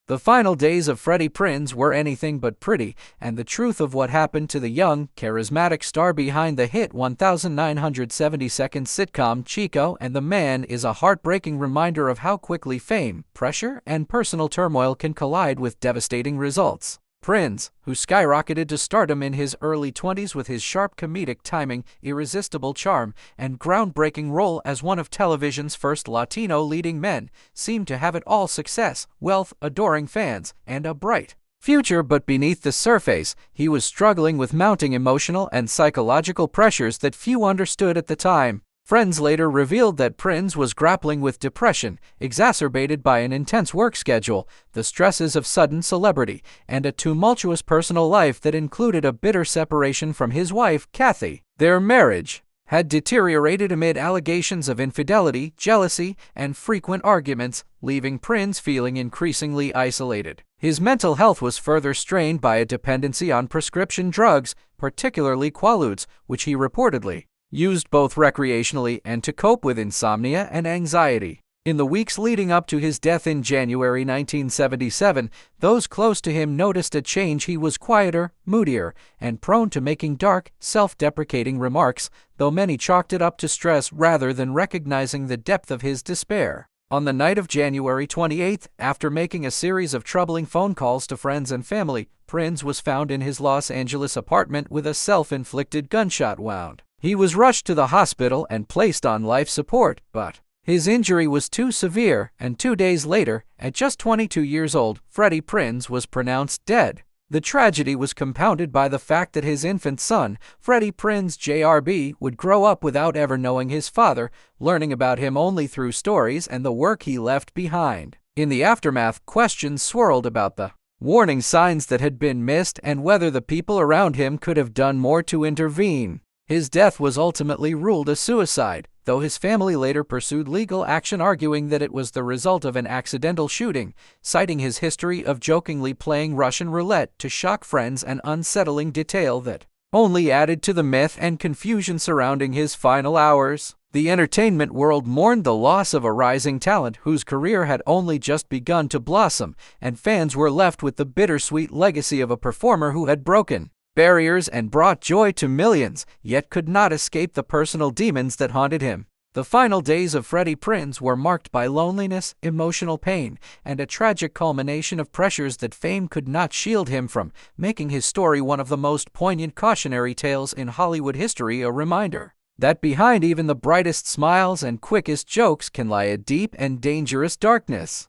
The final days of Freddie Prinze were anything but pretty, and the truth of what happened to the young, charismatic star behind the hit 1972nd sitcom Chico and the Man is a heartbreaking reminder of how quickly fame, pressure, and personal turmoil can collide with devastating results. Prinze, who skyrocketed to stardom in his early 20s with his sharp comedic timing, irresistible charm, and groundbreaking role as one of television's first Latino leading men, seemed to have it all: success, wealth, adoring fans, and a bright future. But beneath the surface, he was struggling with mounting emotional and psychological pressures that few understood at the time. Friends later revealed that Prinze was grappling with depression, exacerbated by an intense work schedule, the stresses of sudden celebrity, and a tumultuous personal life that included a bitter separation from his wife, Kathy. Their marriage had deteriorated amid allegations of infidelity, jealousy, and frequent arguments, leaving Prinze feeling increasingly isolated. His mental health was further strained by a dependency on prescription drugs, particularly Quaaludes, which he reportedly used both recreationally and to cope with insomnia and anxiety. In the weeks leading up to his death in January 1977, those close to him noticed a change. He was quieter, moodier, and prone to making dark, self-deprecating remarks, though many chalked it up to stress rather than recognizing the depth of his despair. On the night of January 28, after making a series of troubling phone calls to friends and family, Prinze was found in his Los Angeles apartment with a self-inflicted gunshot wound. He was rushed to the hospital and placed on life support, but his injury was too severe, and 2 days later, at just 22 years old, Freddie Prinze was pronounced dead. The tragedy was compounded by the fact that his infant son, Freddie Prinze Jr., would grow up without ever knowing his father, learning about him only through stories and the work he left behind. In the aftermath, questions swirled about the warning signs that had been missed and whether the people around him could have done more to intervene. His death was ultimately ruled a suicide, though his family later pursued legal action arguing that it was the result of an accidental shooting, citing his history of jokingly playing Russian roulette to shock friends, an unsettling detail that only added to the myth and confusion surrounding his final hours. The entertainment world mourned the loss of a rising talent whose career had only just begun to blossom, and fans were left with the bittersweet legacy of a performer who had broken barriers and brought joy to millions, yet could not escape the personal demons that haunted him. The final days of Freddie Prinze were marked by loneliness, emotional pain, and a tragic culmination of pressures that fame could not shield him from, making his story one of the most poignant cautionary tales in Hollywood history, a reminder that behind even the brightest smiles and quickest jokes can lie a deep and dangerous darkness.